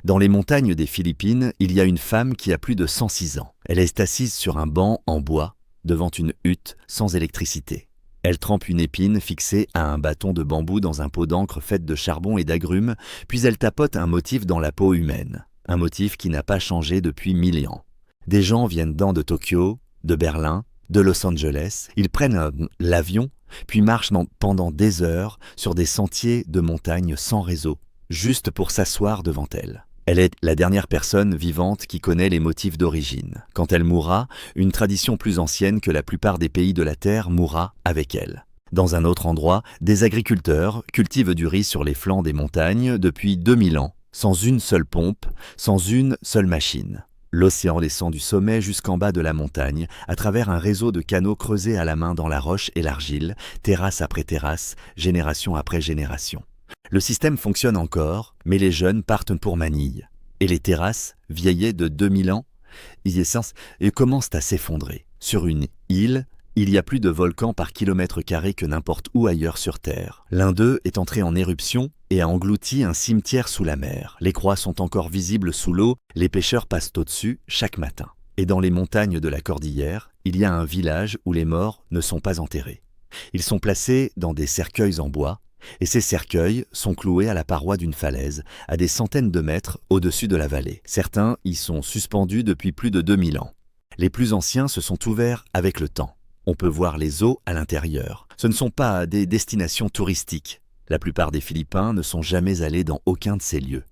Dans les montagnes des Philippines, il y a une femme qui a plus de 106 ans. Elle est assise sur un banc en bois, devant une hutte sans électricité. Elle trempe une épine fixée à un bâton de bambou dans un pot d'encre faite de charbon et d'agrumes, puis elle tapote un motif dans la peau humaine. Un motif qui n'a pas changé depuis 1000 ans. Des gens viennent de Tokyo, de Berlin, de Los Angeles. Ils prennent l'avion, puis marchent pendant des heures sur des sentiers de montagne sans réseau, juste pour s'asseoir devant elle. Elle est la dernière personne vivante qui connaît les motifs d'origine. Quand elle mourra, une tradition plus ancienne que la plupart des pays de la Terre mourra avec elle. Dans un autre endroit, des agriculteurs cultivent du riz sur les flancs des montagnes depuis 2000 ans, sans une seule pompe, sans une seule machine. L'océan descend du sommet jusqu'en bas de la montagne, à travers un réseau de canaux creusés à la main dans la roche et l'argile, terrasse après terrasse, génération après génération. Le système fonctionne encore, mais les jeunes partent pour Manille. Et les terrasses, vieillies de 2000 ans, et commencent à s'effondrer. Sur une île, il y a plus de volcans par kilomètre carré que n'importe où ailleurs sur Terre. L'un d'eux est entré en éruption et a englouti un cimetière sous la mer. Les croix sont encore visibles sous l'eau, les pêcheurs passent au-dessus chaque matin. Et dans les montagnes de la Cordillère, il y a un village où les morts ne sont pas enterrés. Ils sont placés dans des cercueils en bois, et ces cercueils sont cloués à la paroi d'une falaise, à des centaines de mètres au-dessus de la vallée. Certains y sont suspendus depuis plus de 2000 ans. Les plus anciens se sont ouverts avec le temps. On peut voir les eaux à l'intérieur. Ce ne sont pas des destinations touristiques. La plupart des Philippins ne sont jamais allés dans aucun de ces lieux.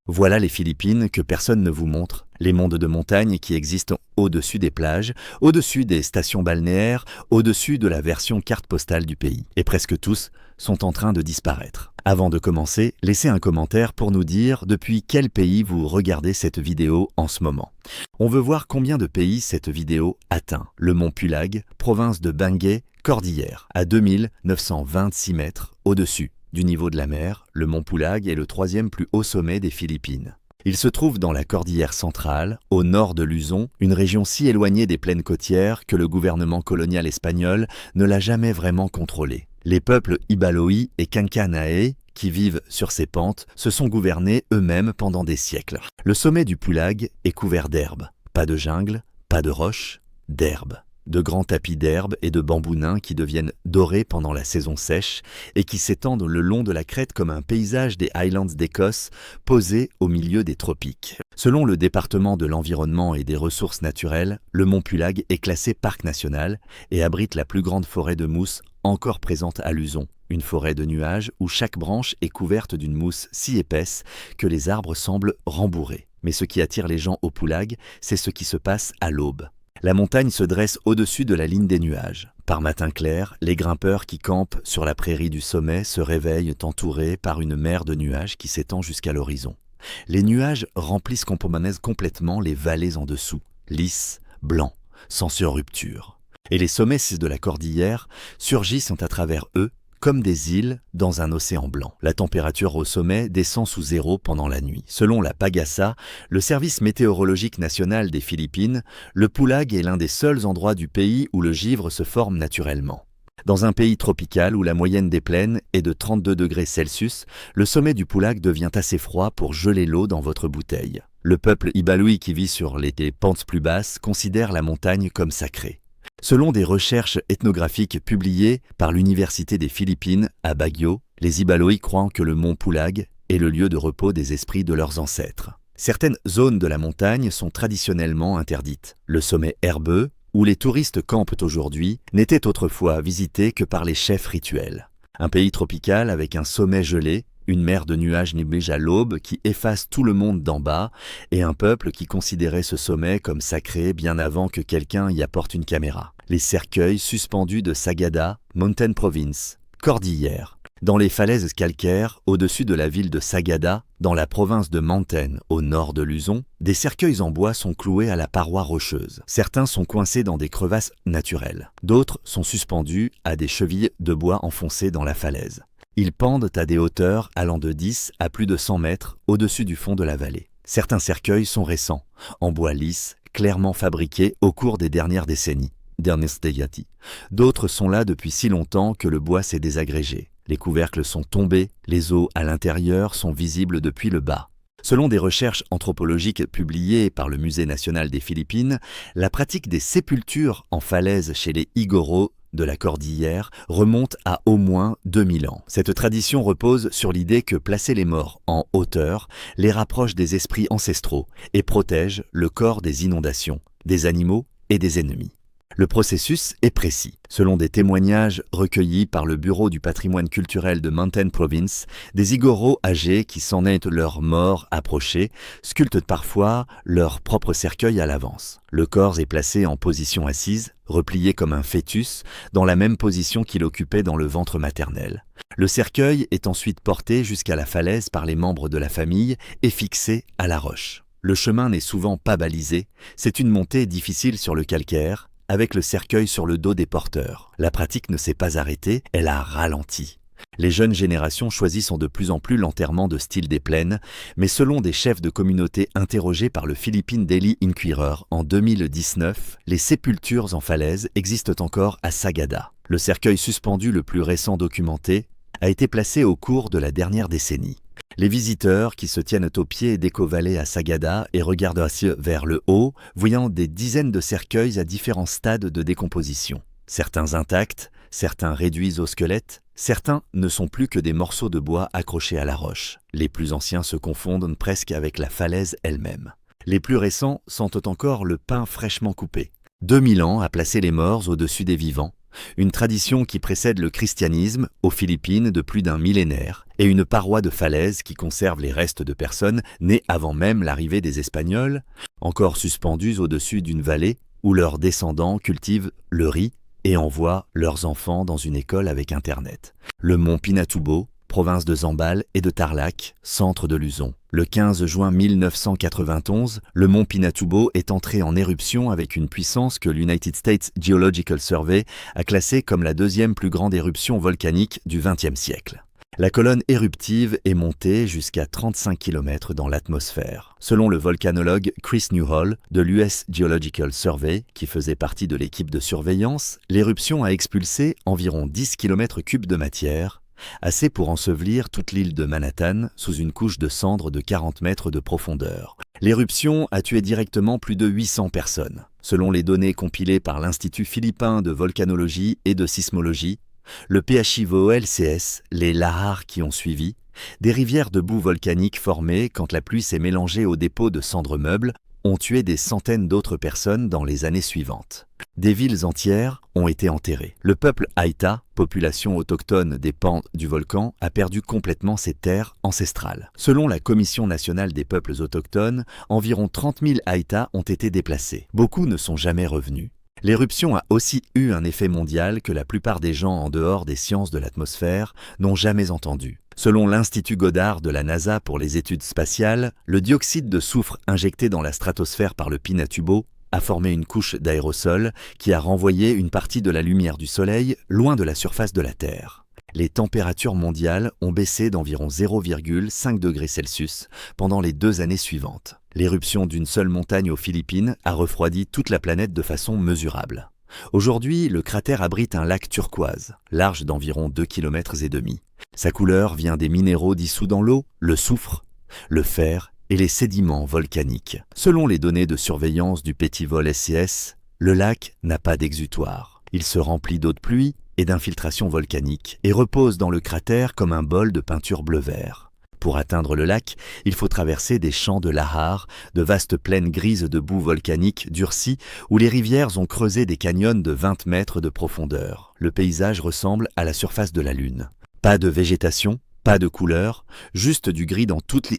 Voilà les Philippines que personne ne vous montre, les mondes de montagne qui existent au-dessus des plages, au-dessus des stations balnéaires, au-dessus de la version carte postale du pays. Et presque tous sont en train de disparaître. Avant de commencer, laissez un commentaire pour nous dire depuis quel pays vous regardez cette vidéo en ce moment. On veut voir combien de pays cette vidéo atteint. Le mont Pulag, province de Benguet, Cordillère, à 2926 mètres au-dessus du niveau de la mer. Le mont Pulag est le troisième plus haut sommet des Philippines. Il se trouve dans la Cordillère centrale, au nord de Luzon, une région si éloignée des plaines côtières que le gouvernement colonial espagnol ne l'a jamais vraiment contrôlée. Les peuples Ibaloi et Kankanaey, qui vivent sur ces pentes, se sont gouvernés eux-mêmes pendant des siècles. Le sommet du Pulag est couvert d'herbe. Pas de jungle, pas de roches, d'herbe. De grands tapis d'herbe et de bambous nains qui deviennent dorés pendant la saison sèche et qui s'étendent le long de la crête comme un paysage des Highlands d'Écosse posé au milieu des tropiques. Selon le département de l'environnement et des ressources naturelles, le mont Pulag est classé parc national et abrite la plus grande forêt de mousse encore présente à Luzon, une forêt de nuages où chaque branche est couverte d'une mousse si épaisse que les arbres semblent rembourrés. Mais ce qui attire les gens au Pulag, c'est ce qui se passe à l'aube. La montagne se dresse au-dessus de la ligne des nuages. Par matin clair, les grimpeurs qui campent sur la prairie du sommet se réveillent entourés par une mer de nuages qui s'étend jusqu'à l'horizon. Les nuages remplissent complètement les vallées en dessous, lisses, blancs, sans surrupture. Et les sommets de la cordillère surgissent à travers eux comme des îles dans un océan blanc. La température au sommet descend sous zéro pendant la nuit. Selon la PAGASA, le service météorologique national des Philippines, le Pulag est l'un des seuls endroits du pays où le givre se forme naturellement. Dans un pays tropical où la moyenne des plaines est de 32 degrés Celsius, le sommet du Pulag devient assez froid pour geler l'eau dans votre bouteille. Le peuple Ibaloi qui vit sur les pentes plus basses considère la montagne comme sacrée. Selon des recherches ethnographiques publiées par l'Université des Philippines à Baguio, les Ibaloi croient que le mont Pulag est le lieu de repos des esprits de leurs ancêtres. Certaines zones de la montagne sont traditionnellement interdites. Le sommet herbeux, où les touristes campent aujourd'hui, n'était autrefois visité que par les chefs rituels. Un pays tropical avec un sommet gelé, une mer de nuages nublige à l'aube qui efface tout le monde d'en bas, et un peuple qui considérait ce sommet comme sacré bien avant que quelqu'un y apporte une caméra. Les cercueils suspendus de Sagada, Mountain Province, Cordillère. Dans les falaises calcaires, au-dessus de la ville de Sagada, dans la province de Mountain, au nord de Luzon, des cercueils en bois sont cloués à la paroi rocheuse. Certains sont coincés dans des crevasses naturelles. D'autres sont suspendus à des chevilles de bois enfoncées dans la falaise. Ils pendent à des hauteurs allant de 10 à plus de 100 mètres au-dessus du fond de la vallée. Certains cercueils sont récents, en bois lisse, clairement fabriqués au cours des dernières décennies. D'autres sont là depuis si longtemps que le bois s'est désagrégé. Les couvercles sont tombés, les os à l'intérieur sont visibles depuis le bas. Selon des recherches anthropologiques publiées par le Musée national des Philippines, la pratique des sépultures en falaise chez les Igorot de la Cordillère remonte à au moins 2000 ans. Cette tradition repose sur l'idée que placer les morts en hauteur les rapproche des esprits ancestraux et protège le corps des inondations, des animaux et des ennemis. Le processus est précis. Selon des témoignages recueillis par le Bureau du patrimoine culturel de Mountain Province, des Igorot âgés qui s'en est leur mort approchée sculptent parfois leur propre cercueil à l'avance. Le corps est placé en position assise, replié comme un fœtus, dans la même position qu'il occupait dans le ventre maternel. Le cercueil est ensuite porté jusqu'à la falaise par les membres de la famille et fixé à la roche. Le chemin n'est souvent pas balisé, c'est une montée difficile sur le calcaire, avec le cercueil sur le dos des porteurs. La pratique ne s'est pas arrêtée, elle a ralenti. Les jeunes générations choisissent de plus en plus l'enterrement de style des plaines, mais selon des chefs de communauté interrogés par le Philippine Daily Inquirer en 2019, les sépultures en falaise existent encore à Sagada. Le cercueil suspendu le plus récent documenté a été placé au cours de la dernière décennie. Les visiteurs qui se tiennent au pied d'Echo Valley à Sagada et regardent vers le haut, voyant des dizaines de cercueils à différents stades de décomposition. Certains intacts, certains réduits au squelette, certains ne sont plus que des morceaux de bois accrochés à la roche. Les plus anciens se confondent presque avec la falaise elle-même. Les plus récents sentent encore le pain fraîchement coupé. 2000 ans à placer les morts au-dessus des vivants, une tradition qui précède le christianisme aux Philippines de plus d'un millénaire, et une paroi de falaise qui conserve les restes de personnes nées avant même l'arrivée des Espagnols, encore suspendues au-dessus d'une vallée où leurs descendants cultivent le riz et envoient leurs enfants dans une école avec Internet. Le mont Pinatubo, province de Zambales et de Tarlac, centre de Luzon. Le 15 juin 1991, le mont Pinatubo est entré en éruption avec une puissance que l'United States Geological Survey a classée comme la deuxième plus grande éruption volcanique du XXe siècle. La colonne éruptive est montée jusqu'à 35 km dans l'atmosphère. Selon le volcanologue Chris Newhall de l'US Geological Survey, qui faisait partie de l'équipe de surveillance, l'éruption a expulsé environ 10 km3 de matière, assez pour ensevelir toute l'île de Manhattan sous une couche de cendres de 40 mètres de profondeur. L'éruption a tué directement plus de 800 personnes. Selon les données compilées par l'Institut philippin de volcanologie et de sismologie, le PHIVOLCS, les lahars qui ont suivi, des rivières de boue volcanique formées quand la pluie s'est mélangée aux dépôts de cendres meubles, ont tué des centaines d'autres personnes dans les années suivantes. Des villes entières ont été enterrées. Le peuple Aïta, population autochtone des pans du volcan, a perdu complètement ses terres ancestrales. Selon la Commission nationale des peuples autochtones, environ 30 000 Aïtas ont été déplacés. Beaucoup ne sont jamais revenus. L'éruption a aussi eu un effet mondial que la plupart des gens en dehors des sciences de l'atmosphère n'ont jamais entendu. Selon l'Institut Goddard de la NASA pour les études spatiales, le dioxyde de soufre injecté dans la stratosphère par le Pinatubo a formé une couche d'aérosol qui a renvoyé une partie de la lumière du Soleil loin de la surface de la Terre. Les températures mondiales ont baissé d'environ 0,5 degrés Celsius pendant les 2 années suivantes. L'éruption d'une seule montagne aux Philippines a refroidi toute la planète de façon mesurable. Aujourd'hui, le cratère abrite un lac turquoise, large d'environ 2,5 km. Sa couleur vient des minéraux dissous dans l'eau, le soufre, le fer et les sédiments volcaniques. Selon les données de surveillance du Petit-Vol SCS, le lac n'a pas d'exutoire. Il se remplit d'eau de pluie et d'infiltration volcanique et repose dans le cratère comme un bol de peinture bleu-vert. Pour atteindre le lac, il faut traverser des champs de lahars, de vastes plaines grises de boue volcanique durcie où les rivières ont creusé des canyons de 20 mètres de profondeur. Le paysage ressemble à la surface de la Lune. Pas de végétation, pas de couleur, juste du gris dans toutes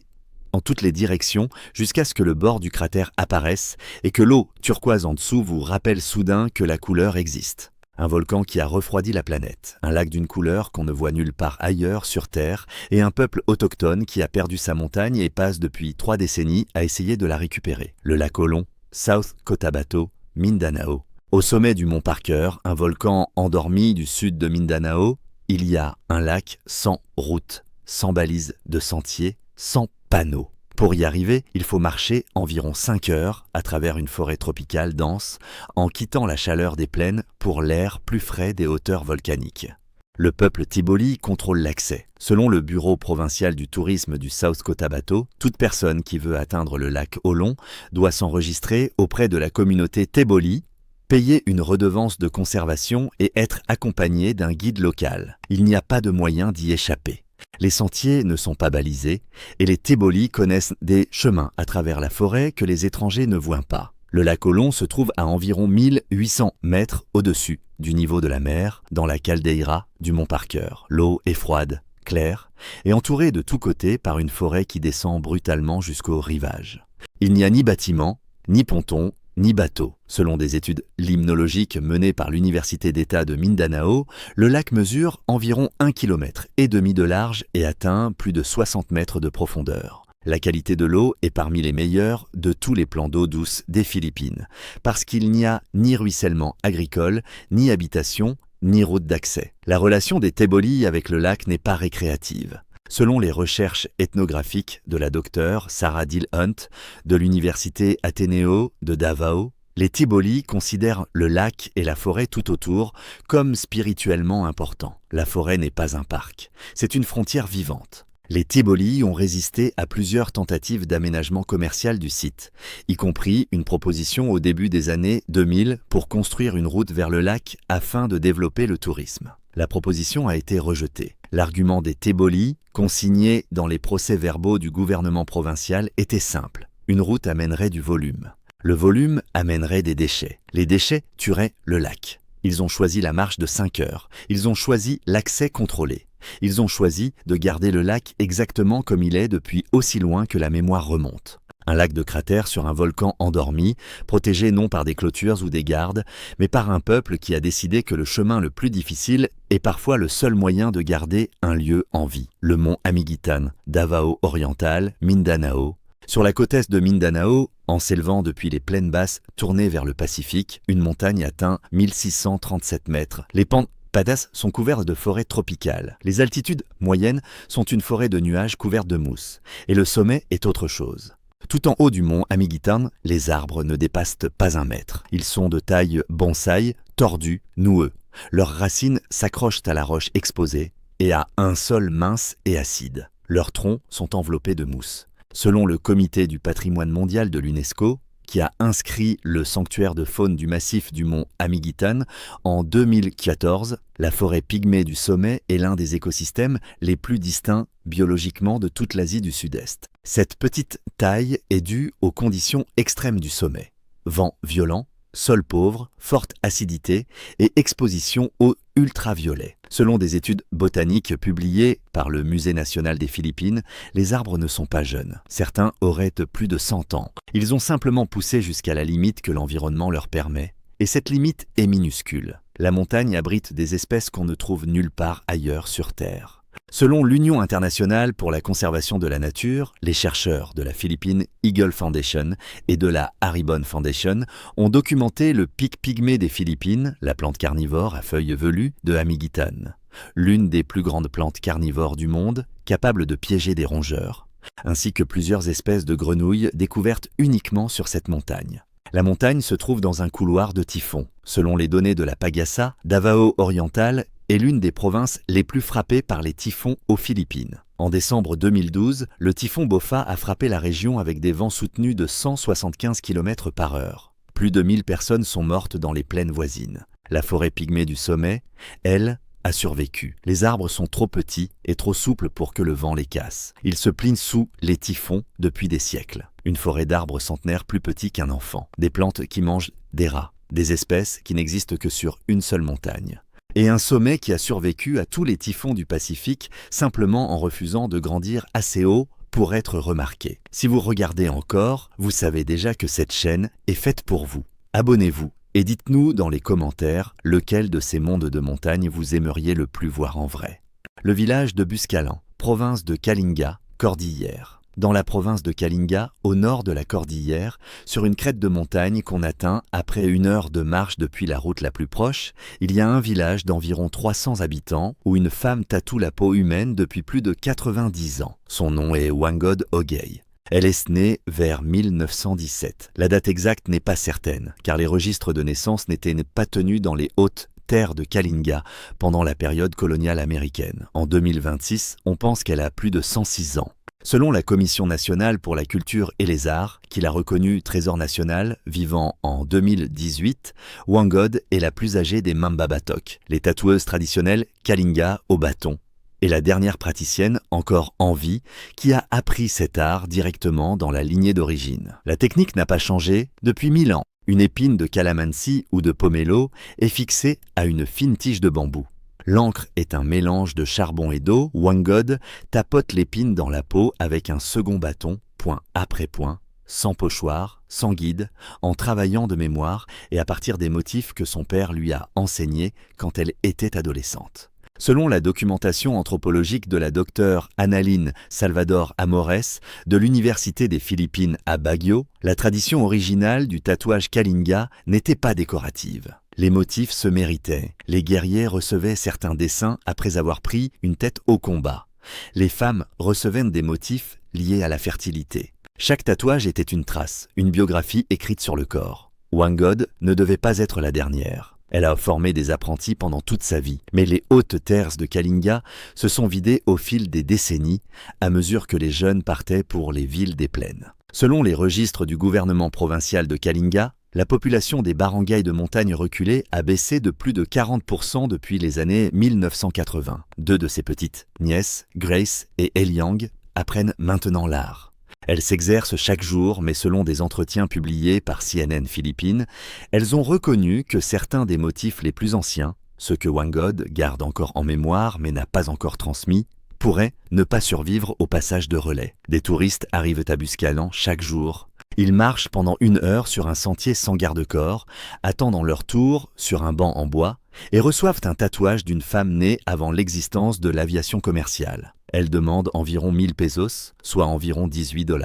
les directions jusqu'à ce que le bord du cratère apparaisse et que l'eau turquoise en dessous vous rappelle soudain que la couleur existe. Un volcan qui a refroidi la planète, un lac d'une couleur qu'on ne voit nulle part ailleurs sur Terre et un peuple autochtone qui a perdu sa montagne et passe depuis 3 décennies à essayer de la récupérer. Le lac Olon, South Cotabato, Mindanao. Au sommet du mont Parker, un volcan endormi du sud de Mindanao, il y a un lac sans route, sans balises de sentiers, sans panneaux. Pour y arriver, il faut marcher environ 5 heures à travers une forêt tropicale dense en quittant la chaleur des plaines pour l'air plus frais des hauteurs volcaniques. Le peuple Tiboli contrôle l'accès. Selon le bureau provincial du tourisme du South Cotabato, toute personne qui veut atteindre le lac Olon doit s'enregistrer auprès de la communauté Tiboli, payer une redevance de conservation et être accompagné d'un guide local. Il n'y a pas de moyen d'y échapper. Les sentiers ne sont pas balisés et les Tiboli connaissent des chemins à travers la forêt que les étrangers ne voient pas. Le lac Olon se trouve à environ 1800 mètres au-dessus du niveau de la mer, dans la caldeira du mont Parker. L'eau est froide, claire et entourée de tous côtés par une forêt qui descend brutalement jusqu'au rivage. Il n'y a ni bâtiment, ni ponton, ni bateau. Selon des études limnologiques menées par l'Université d'État de Mindanao, le lac mesure environ 1,5 km de large et atteint plus de 60 mètres de profondeur. La qualité de l'eau est parmi les meilleures de tous les plans d'eau douce des Philippines, parce qu'il n'y a ni ruissellement agricole, ni habitation, ni route d'accès. La relation des Tiboli avec le lac n'est pas récréative. Selon les recherches ethnographiques de la docteure Sarah Dill Hunt de l'université Ateneo de Davao, les Tiboli considèrent le lac et la forêt tout autour comme spirituellement importants. La forêt n'est pas un parc, c'est une frontière vivante. Les Tiboli ont résisté à plusieurs tentatives d'aménagement commercial du site, y compris une proposition au début des années 2000 pour construire une route vers le lac afin de développer le tourisme. La proposition a été rejetée. L'argument des Tiboli, consigné dans les procès-verbaux du gouvernement provincial, était simple. Une route amènerait du volume. Le volume amènerait des déchets. Les déchets tueraient le lac. Ils ont choisi la marche de 5 heures. Ils ont choisi l'accès contrôlé. Ils ont choisi de garder le lac exactement comme il est depuis aussi loin que la mémoire remonte. Un lac de cratère sur un volcan endormi, protégé non par des clôtures ou des gardes, mais par un peuple qui a décidé que le chemin le plus difficile est parfois le seul moyen de garder un lieu en vie. Le mont Amiguitan, Davao oriental, Mindanao. Sur la côte est de Mindanao, en s'élevant depuis les plaines basses tournées vers le Pacifique, une montagne atteint 1637 mètres. Les pentes Padas sont couvertes de forêts tropicales. Les altitudes moyennes sont une forêt de nuages couverte de mousse. Et le sommet est autre chose. Tout en haut du mont Amiguitan, les arbres ne dépassent pas 1 mètre. Ils sont de taille bonsaï, tordus, noueux. Leurs racines s'accrochent à la roche exposée et à un sol mince et acide. Leurs troncs sont enveloppés de mousse. Selon le Comité du patrimoine mondial de l'UNESCO, qui a inscrit le sanctuaire de faune du massif du mont Amiguitan en 2014, la forêt pygmée du sommet est l'un des écosystèmes les plus distincts biologiquement de toute l'Asie du Sud-Est. Cette petite taille est due aux conditions extrêmes du sommet. Vent violent, sol pauvre, forte acidité et exposition aux ultraviolets. Selon des études botaniques publiées par le Musée national des Philippines, les arbres ne sont pas jeunes. Certains auraient plus de 100 ans. Ils ont simplement poussé jusqu'à la limite que l'environnement leur permet. Et cette limite est minuscule. La montagne abrite des espèces qu'on ne trouve nulle part ailleurs sur Terre. Selon l'Union internationale pour la conservation de la nature, les chercheurs de la Philippine Eagle Foundation et de la Haribon Foundation ont documenté le pic pygmée des Philippines, la plante carnivore à feuilles velues de Amiguitan, l'une des plus grandes plantes carnivores du monde, capable de piéger des rongeurs, ainsi que plusieurs espèces de grenouilles découvertes uniquement sur cette montagne. La montagne se trouve dans un couloir de typhon. Selon les données de la Pagasa, Davao oriental est l'une des provinces les plus frappées par les typhons aux Philippines. En décembre 2012, le typhon Bopha a frappé la région avec des vents soutenus de 175 km/h. Plus de 1000 personnes sont mortes dans les plaines voisines. La forêt pygmée du sommet, elle, a survécu. Les arbres sont trop petits et trop souples pour que le vent les casse. Ils se plient sous les typhons depuis des siècles. Une forêt d'arbres centenaires plus petits qu'un enfant. Des plantes qui mangent des rats. Des espèces qui n'existent que sur une seule montagne. Et un sommet qui a survécu à tous les typhons du Pacifique simplement en refusant de grandir assez haut pour être remarqué. Si vous regardez encore, vous savez déjà que cette chaîne est faite pour vous. Abonnez-vous et dites-nous dans les commentaires lequel de ces mondes de montagne vous aimeriez le plus voir en vrai. Le village de Buscalan, province de Kalinga, Cordillère. Dans la province de Kalinga, au nord de la Cordillère, sur une crête de montagne qu'on atteint après 1 heure de marche depuis la route la plus proche, il y a un village d'environ 300 habitants où une femme tatoue la peau humaine depuis plus de 90 ans. Son nom est Wangod Ogey. Elle est née vers 1917. La date exacte n'est pas certaine, car les registres de naissance n'étaient pas tenus dans les hautes terre de Kalinga pendant la période coloniale américaine. En 2026, on pense qu'elle a plus de 106 ans. Selon la Commission nationale pour la culture et les arts, qui l'a reconnue trésor national vivant en 2018, Wangod est la plus âgée des Mamba Batok, les tatoueuses traditionnelles Kalinga au bâton, et la dernière praticienne encore en vie qui a appris cet art directement dans la lignée d'origine. La technique n'a pas changé depuis 1000 ans. Une épine de calamansi ou de pomelo est fixée à une fine tige de bambou. L'encre est un mélange de charbon et d'eau. Wangod tapote l'épine dans la peau avec un second bâton, point après point, sans pochoir, sans guide, en travaillant de mémoire et à partir des motifs que son père lui a enseignés quand elle était adolescente. Selon la documentation anthropologique de la docteure Analine Salvador Amores de l'Université des Philippines à Baguio, la tradition originale du tatouage Kalinga n'était pas décorative. Les motifs se méritaient. Les guerriers recevaient certains dessins après avoir pris une tête au combat. Les femmes recevaient des motifs liés à la fertilité. Chaque tatouage était une trace, une biographie écrite sur le corps. Wangod ne devait pas être la dernière. Elle a formé des apprentis pendant toute sa vie, mais les hautes terres de Kalinga se sont vidées au fil des décennies, à mesure que les jeunes partaient pour les villes des plaines. Selon les registres du gouvernement provincial de Kalinga, la population des barangays de montagne reculées a baissé de plus de 40% depuis les années 1980. Deux de ses petites nièces, Grace et Eliang, apprennent maintenant l'art. Elles s'exercent chaque jour, mais selon des entretiens publiés par CNN Philippines, elles ont reconnu que certains des motifs les plus anciens, ceux que Wangod garde encore en mémoire mais n'a pas encore transmis, pourraient ne pas survivre au passage de relais. Des touristes arrivent à Buscalan chaque jour. Ils marchent pendant 1 heure sur un sentier sans garde-corps, attendent leur tour sur un banc en bois et reçoivent un tatouage d'une femme née avant l'existence de l'aviation commerciale. Elle demande environ 1000 pesos, soit environ 18 $.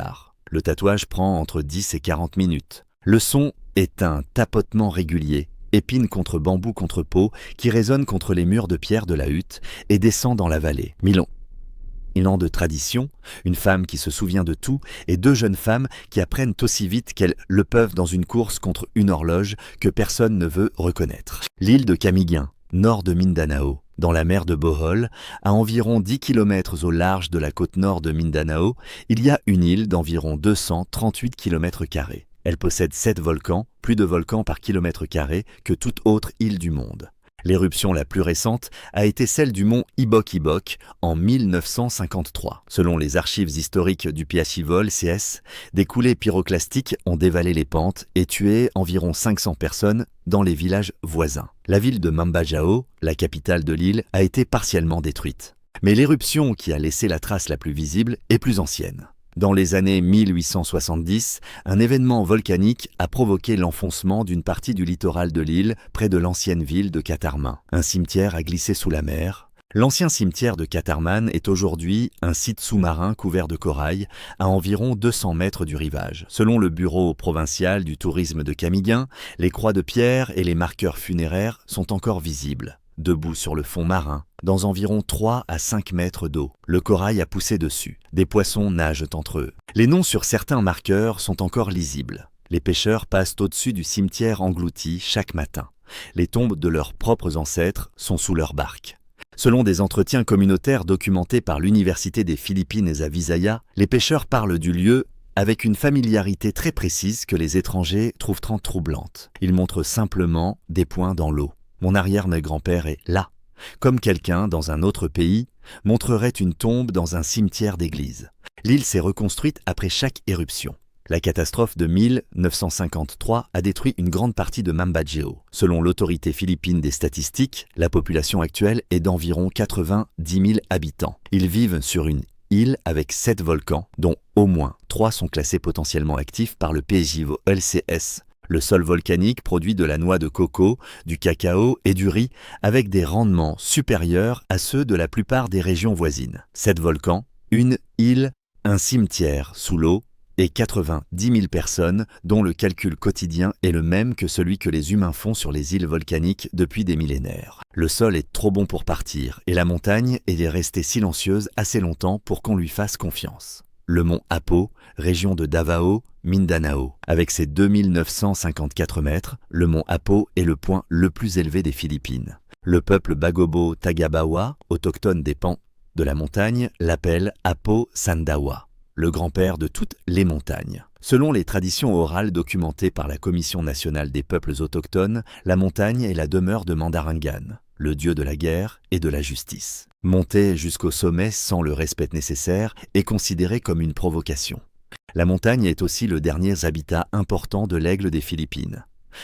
Le tatouage prend entre 10 et 40 minutes. Le son est un tapotement régulier, épine contre bambou contre peau, qui résonne contre les murs de pierre de la hutte et descend dans la vallée. 1000 ans de tradition, une femme qui se souvient de tout et 2 jeunes femmes qui apprennent aussi vite qu'elles le peuvent dans une course contre une horloge que personne ne veut reconnaître. L'île de Camiguin, nord de Mindanao, dans la mer de Bohol, à environ 10 km au large de la côte nord de Mindanao, il y a une île d'environ 238 km². Elle possède 7 volcans, plus de volcans par kilomètre carré que toute autre île du monde. L'éruption la plus récente a été celle du mont Ibok-Ibok en 1953. Selon les archives historiques du Piachivol CS, des coulées pyroclastiques ont dévalé les pentes et tué environ 500 personnes dans les villages voisins. La ville de Mambajao, la capitale de l'île, a été partiellement détruite. Mais l'éruption qui a laissé la trace la plus visible est plus ancienne. Dans les années 1870, un événement volcanique a provoqué l'enfoncement d'une partie du littoral de l'île près de l'ancienne ville de Catarman. Un cimetière a glissé sous la mer. L'ancien cimetière de Catarman est aujourd'hui un site sous-marin couvert de corail à environ 200 mètres du rivage. Selon le bureau provincial du tourisme de Camiguin, les croix de pierre et les marqueurs funéraires sont encore visibles. Debout sur le fond marin, dans environ 3 à 5 mètres d'eau. Le corail a poussé dessus. Des poissons nagent entre eux. Les noms sur certains marqueurs sont encore lisibles. Les pêcheurs passent au-dessus du cimetière englouti chaque matin. Les tombes de leurs propres ancêtres sont sous leurs barques. Selon des entretiens communautaires documentés par l'Université des Philippines à Visayas, les pêcheurs parlent du lieu avec une familiarité très précise que les étrangers trouvent troublante. Ils montrent simplement des points dans l'eau. Mon arrière-grand-père est là, comme quelqu'un dans un autre pays montrerait une tombe dans un cimetière d'église. L'île s'est reconstruite après chaque éruption. La catastrophe de 1953 a détruit une grande partie de Mambajao. Selon l'autorité philippine des statistiques, la population actuelle est d'environ 90 000 habitants. Ils vivent sur une île avec 7 volcans, dont au moins 3 sont classés potentiellement actifs par le PJVOLCS. Le sol volcanique produit de la noix de coco, du cacao et du riz avec des rendements supérieurs à ceux de la plupart des régions voisines. 7 volcans, une île, un cimetière sous l'eau et 90 000 personnes dont le calcul quotidien est le même que celui que les humains font sur les îles volcaniques depuis des millénaires. Le sol est trop bon pour partir et la montagne est restée silencieuse assez longtemps pour qu'on lui fasse confiance. le mont Apo, région de Davao, Mindanao. Avec ses 2954 mètres, le mont Apo est le point le plus élevé des Philippines. Le peuple Bagobo Tagabawa, autochtone des pans de la montagne, l'appelle Apo Sandawa, le grand-père de toutes les montagnes. Selon les traditions orales documentées par la Commission nationale des peuples autochtones, la montagne est la demeure de Mandarangan, le dieu de la guerre et de la justice. Monter jusqu'au sommet sans le respect nécessaire est considéré comme une provocation. La montagne est aussi le dernier habitat important de l'aigle des Philippines.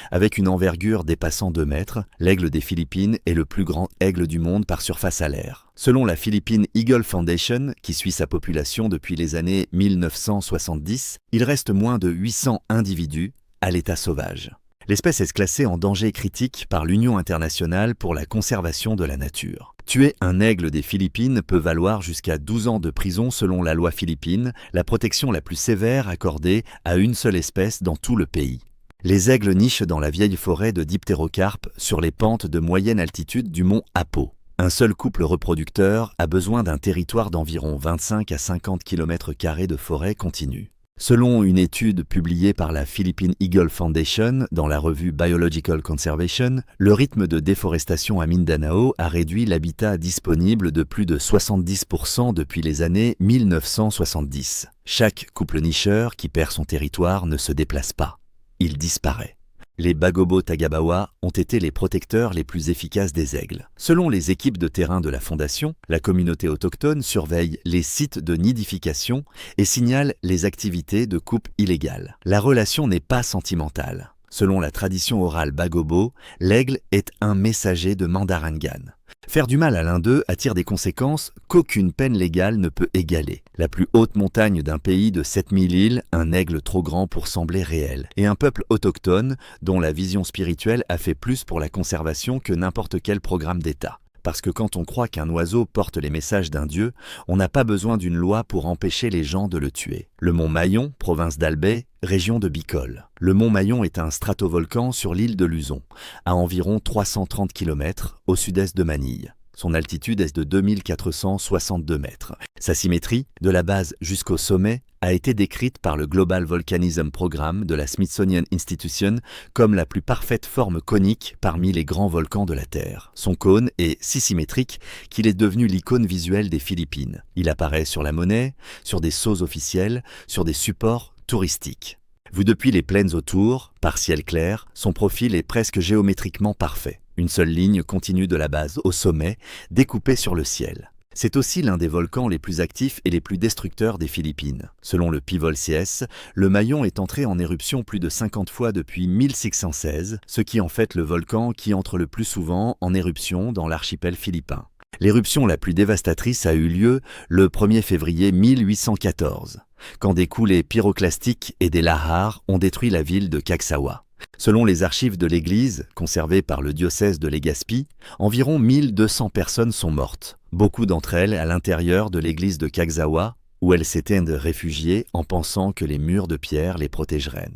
Avec une envergure dépassant 2 mètres, l'aigle des Philippines est le plus grand aigle du monde par surface alaire. Selon la Philippine Eagle Foundation, qui suit sa population depuis les années 1970, il reste moins de 800 individus à l'état sauvage. L'espèce est classée en danger critique par l'Union internationale pour la conservation de la nature. Tuer un aigle des Philippines peut valoir jusqu'à 12 ans de prison selon la loi philippine, la protection la plus sévère accordée à une seule espèce dans tout le pays. Les aigles nichent dans la vieille forêt de diptérocarpes sur les pentes de moyenne altitude du mont Apo. Un seul couple reproducteur a besoin d'un territoire d'environ 25 à 50 km² de forêt continue. Selon une étude publiée par la Philippine Eagle Foundation dans la revue Biological Conservation, le rythme de déforestation à Mindanao a réduit l'habitat disponible de plus de 70% depuis les années 1970. Chaque couple nicheur qui perd son territoire ne se déplace pas. Il disparaît. Les Bagobo Tagabawa ont été les protecteurs les plus efficaces des aigles. Selon les équipes de terrain de la Fondation, la communauté autochtone surveille les sites de nidification et signale les activités de coupe illégale. La relation n'est pas sentimentale. Selon la tradition orale Bagobo, l'aigle est un messager de Mandarangan. Faire du mal à l'un d'eux attire des conséquences qu'aucune peine légale ne peut égaler. La plus haute montagne d'un pays de 7000 îles, un aigle trop grand pour sembler réel, et un peuple autochtone dont la vision spirituelle a fait plus pour la conservation que n'importe quel programme d'État. Parce que quand on croit qu'un oiseau porte les messages d'un dieu, on n'a pas besoin d'une loi pour empêcher les gens de le tuer. Le mont Mayon, province d'Albay, région de Bicol. Le mont Mayon est un stratovolcan sur l'île de Luzon, à environ 330 km au sud-est de Manille. Son altitude est de 2462 mètres. Sa symétrie, de la base jusqu'au sommet, a été décrite par le Global Volcanism Programme de la Smithsonian Institution comme la plus parfaite forme conique parmi les grands volcans de la Terre. Son cône est si symétrique qu'il est devenu l'icône visuelle des Philippines. Il apparaît sur la monnaie, sur des sceaux officiels, sur des supports touristiques. Vu depuis les plaines autour, par ciel clair, son profil est presque géométriquement parfait. Une seule ligne continue de la base au sommet, découpée sur le ciel. C'est aussi l'un des volcans les plus actifs et les plus destructeurs des Philippines. Selon le PIVOL-CS, le Mayon est entré en éruption plus de 50 fois depuis 1616, ce qui en fait le volcan qui entre le plus souvent en éruption dans l'archipel philippin. L'éruption la plus dévastatrice a eu lieu le 1er février 1814, quand des coulées pyroclastiques et des lahars ont détruit la ville de Cagsawa. Selon les archives de l'église, conservées par le diocèse de Legazpi, environ 1200 personnes sont mortes, beaucoup d'entre elles à l'intérieur de l'église de Cagsawa, où elles s'étaient réfugiées en pensant que les murs de pierre les protégeraient.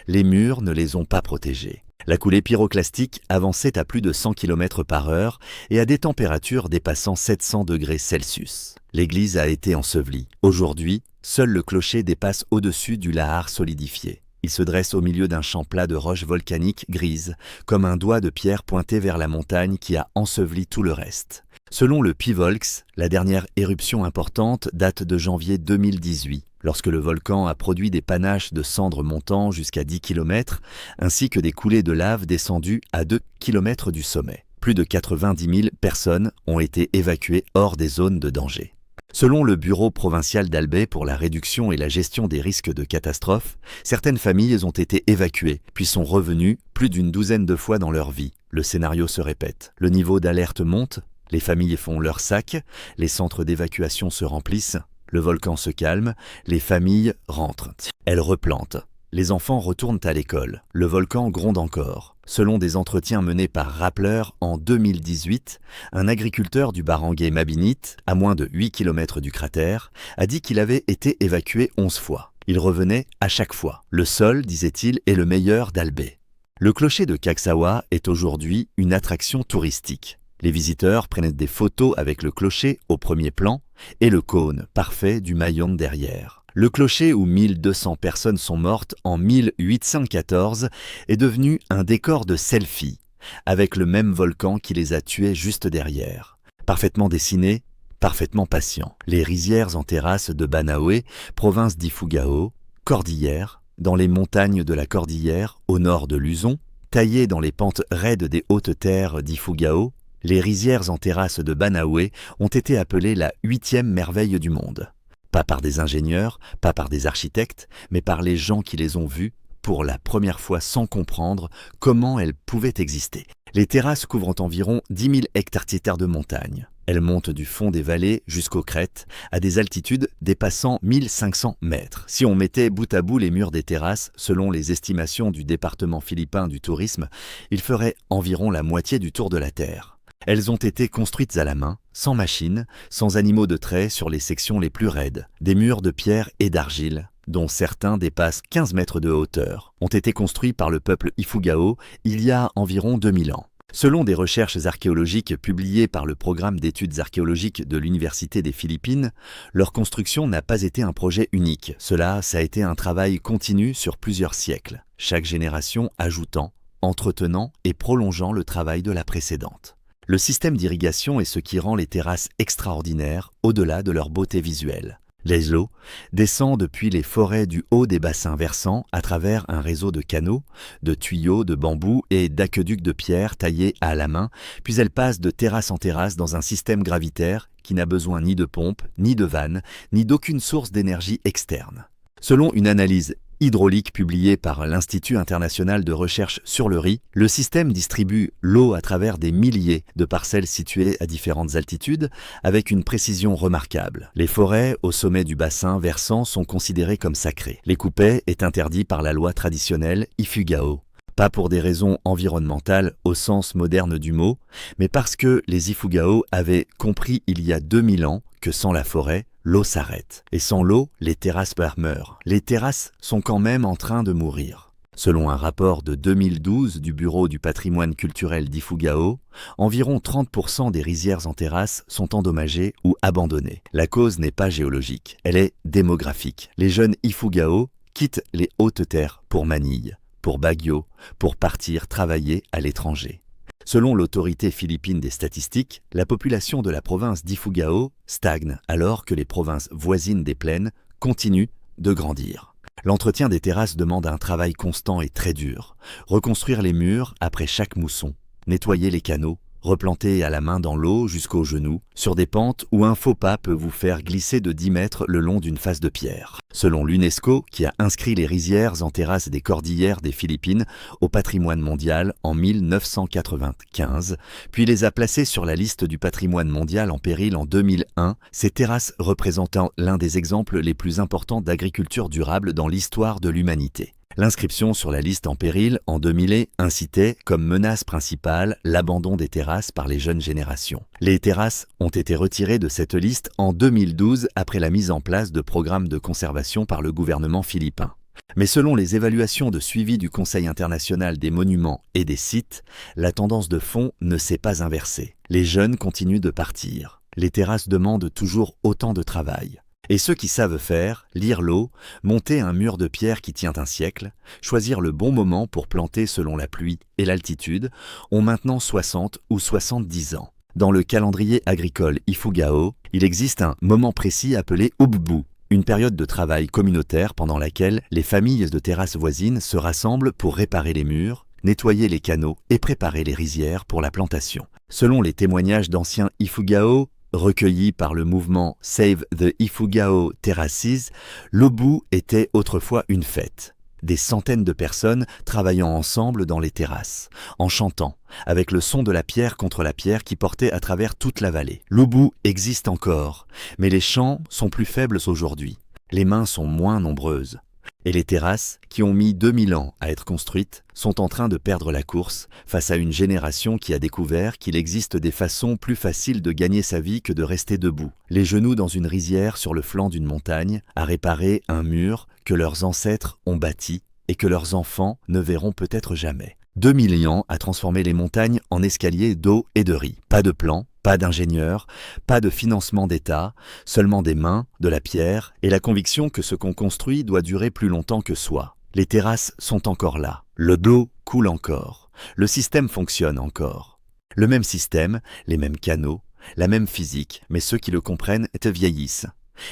Les murs ne les ont pas protégées. La coulée pyroclastique avançait à plus de 100 km/h et à des températures dépassant 700 degrés Celsius. L'église a été ensevelie. Aujourd'hui, seul le clocher dépasse au-dessus du lahar solidifié. Il se dresse au milieu d'un champ plat de roches volcaniques grises, comme un doigt de pierre pointé vers la montagne qui a enseveli tout le reste. Selon le PIVOLX, la dernière éruption importante date de janvier 2018, lorsque le volcan a produit des panaches de cendres montant jusqu'à 10 km, ainsi que des coulées de lave descendues à 2 km du sommet. Plus de 90 000 personnes ont été évacuées hors des zones de danger. Selon le Bureau provincial d'Albay pour la réduction et la gestion des risques de catastrophes, certaines familles ont été évacuées, puis sont revenues plus d'une douzaine de fois dans leur vie. Le scénario se répète. Le niveau d'alerte monte, les familles font leur sac, les centres d'évacuation se remplissent, le volcan se calme, les familles rentrent. Elles replantent. Les enfants retournent à l'école. Le volcan gronde encore. Selon des entretiens menés par Rappler en 2018, un agriculteur du barangay Mabinit, à moins de 8 km du cratère, a dit qu'il avait été évacué 11 fois. Il revenait à chaque fois. Le sol, disait-il, est le meilleur d'Albay. Le clocher de Cagsawa est aujourd'hui une attraction touristique. Les visiteurs prennent des photos avec le clocher au premier plan et le cône parfait du Mayon derrière. Le clocher où 1200 personnes sont mortes en 1814 est devenu un décor de selfie, avec le même volcan qui les a tués juste derrière. Parfaitement dessiné, parfaitement patient. Les rizières en terrasse de Banaue, province d'Ifugao, cordillère, dans les montagnes de la Cordillère, au nord de Luzon, taillées dans les pentes raides des hautes terres d'Ifugao, les rizières en terrasse de Banaue ont été appelées la 8e merveille du monde. Pas par des ingénieurs, pas par des architectes, mais par les gens qui les ont vues pour la première fois sans comprendre comment elles pouvaient exister. Les terrasses couvrent environ 10 000 hectares de montagne. Elles montent du fond des vallées jusqu'aux crêtes, à des altitudes dépassant 1500 mètres. Si on mettait bout à bout les murs des terrasses, selon les estimations du département philippin du tourisme, ils feraient environ la moitié du tour de la Terre. Elles ont été construites à la main, sans machine, sans animaux de trait sur les sections les plus raides. Des murs de pierre et d'argile, dont certains dépassent 15 mètres de hauteur, ont été construits par le peuple Ifugao il y a environ 2000 ans. Selon des recherches archéologiques publiées par le programme d'études archéologiques de l'Université des Philippines, leur construction n'a pas été un projet unique. Cela, ça a été un travail continu sur plusieurs siècles, chaque génération ajoutant, entretenant et prolongeant le travail de la précédente. Le système d'irrigation est ce qui rend les terrasses extraordinaires au-delà de leur beauté visuelle. Les eaux descendent depuis les forêts du haut des bassins versants à travers un réseau de canaux, de tuyaux, de bambous et d'aqueducs de pierre taillés à la main, puis elles passent de terrasse en terrasse dans un système gravitaire qui n'a besoin ni de pompe, ni de vannes, ni d'aucune source d'énergie externe. Selon une analyse hydraulique publiée par l'Institut international de recherche sur le riz, le système distribue l'eau à travers des milliers de parcelles situées à différentes altitudes avec une précision remarquable. Les forêts au sommet du bassin versant sont considérées comme sacrées. Les coupets est interdit par la loi traditionnelle Ifugao. Pas pour des raisons environnementales au sens moderne du mot, mais parce que les Ifugao avaient compris il y a 2000 ans que sans la forêt, l'eau s'arrête. Et sans l'eau, les terrasses meurent. Les terrasses sont quand même en train de mourir. Selon un rapport de 2012 du Bureau du patrimoine culturel d'Ifugao, environ 30% des rizières en terrasse sont endommagées ou abandonnées. La cause n'est pas géologique, elle est démographique. Les jeunes Ifugao quittent les hautes terres pour Manille, pour Baguio, pour partir travailler à l'étranger. Selon l'autorité philippine des statistiques, la population de la province d'Ifugao stagne alors que les provinces voisines des plaines continuent de grandir. L'entretien des terrasses demande un travail constant et très dur. Reconstruire les murs après chaque mousson, nettoyer les canaux, replanter à la main dans l'eau jusqu'aux genoux, sur des pentes où un faux pas peut vous faire glisser de 10 mètres le long d'une face de pierre. Selon l'UNESCO, qui a inscrit les rizières en terrasse des cordillères des Philippines au patrimoine mondial en 1995, puis les a placées sur la liste du patrimoine mondial en péril en 2001, ces terrasses représentant l'un des exemples les plus importants d'agriculture durable dans l'histoire de l'humanité. L'inscription sur la liste en péril en 2000 incitait comme menace principale l'abandon des terrasses par les jeunes générations. Les terrasses ont été retirées de cette liste en 2012 après la mise en place de programmes de conservation par le gouvernement philippin. Mais selon les évaluations de suivi du Conseil international des monuments et des sites, la tendance de fond ne s'est pas inversée. Les jeunes continuent de partir. Les terrasses demandent toujours autant de travail. Et ceux qui savent faire, lire l'eau, monter un mur de pierre qui tient un siècle, choisir le bon moment pour planter selon la pluie et l'altitude, ont maintenant 60 ou 70 ans. Dans le calendrier agricole Ifugao, il existe un moment précis appelé Ubbu, une période de travail communautaire pendant laquelle les familles de terrasses voisines se rassemblent pour réparer les murs, nettoyer les canaux et préparer les rizières pour la plantation. Selon les témoignages d'anciens Ifugao, recueillis par le mouvement Save the Ifugao Terraces, l'Ubbu était autrefois une fête. Des centaines de personnes travaillant ensemble dans les terrasses, en chantant, avec le son de la pierre contre la pierre qui portait à travers toute la vallée. L'Ubbu existe encore, mais les chants sont plus faibles aujourd'hui. Les mains sont moins nombreuses. Et les terrasses, qui ont mis 2000 ans à être construites, sont en train de perdre la course face à une génération qui a découvert qu'il existe des façons plus faciles de gagner sa vie que de rester debout, les genoux dans une rizière sur le flanc d'une montagne, à réparer un mur que leurs ancêtres ont bâti et que leurs enfants ne verront peut-être jamais. 2000 ans à transformer les montagnes en escaliers d'eau et de riz. Pas de plan, Pas d'ingénieurs, pas de financement d'État, seulement des mains, de la pierre et la conviction que ce qu'on construit doit durer plus longtemps que soi. Les terrasses sont encore là, le l'eau coule encore, le système fonctionne encore. Le même système, les mêmes canaux, la même physique, mais ceux qui le comprennent vieillissent.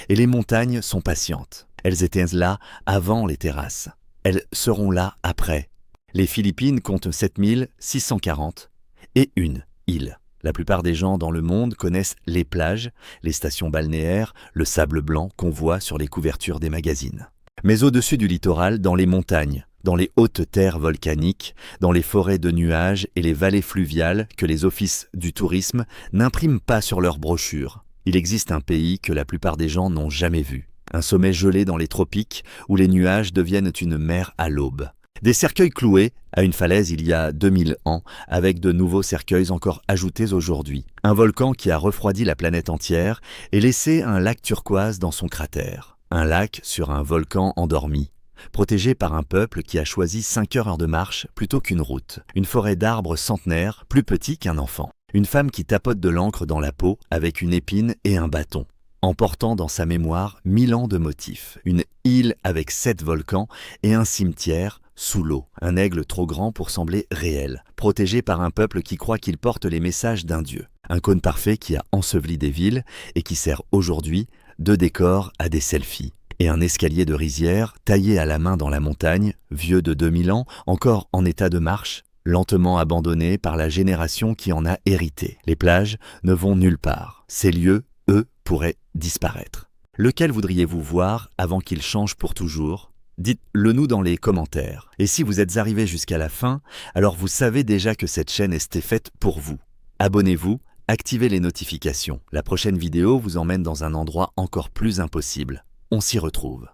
Et les montagnes sont patientes. Elles étaient là avant les terrasses. Elles seront là après. Les Philippines comptent 7640 et une île. La plupart des gens dans le monde connaissent les plages, les stations balnéaires, le sable blanc qu'on voit sur les couvertures des magazines. Mais au-dessus du littoral, dans les montagnes, dans les hautes terres volcaniques, dans les forêts de nuages et les vallées fluviales que les offices du tourisme n'impriment pas sur leurs brochures, il existe un pays que la plupart des gens n'ont jamais vu. Un sommet gelé dans les tropiques où les nuages deviennent une mer à l'aube. Des cercueils cloués à une falaise il y a 2000 ans, avec de nouveaux cercueils encore ajoutés aujourd'hui. Un volcan qui a refroidi la planète entière et laissé un lac turquoise dans son cratère. Un lac sur un volcan endormi, protégé par un peuple qui a choisi 5 heures de marche plutôt qu'une route. Une forêt d'arbres centenaires, plus petit qu'un enfant. Une femme qui tapote de l'encre dans la peau avec une épine et un bâton, emportant dans sa mémoire 1000 ans de motifs. Une île avec 7 volcans et un cimetière sous l'eau. Un aigle trop grand pour sembler réel, protégé par un peuple qui croit qu'il porte les messages d'un dieu. Un cône parfait qui a enseveli des villes et qui sert aujourd'hui de décor à des selfies. Et un escalier de rizière taillé à la main dans la montagne, vieux de 2000 ans, encore en état de marche, lentement abandonné par la génération qui en a hérité. Les plages ne vont nulle part. Ces lieux, eux, pourraient disparaître. Lequel voudriez-vous voir avant qu'ils changent pour toujours ? Dites-le nous dans les commentaires. Et si vous êtes arrivé jusqu'à la fin, alors vous savez déjà que cette chaîne est faite pour vous. Abonnez-vous, activez les notifications. La prochaine vidéo vous emmène dans un endroit encore plus impossible. On s'y retrouve.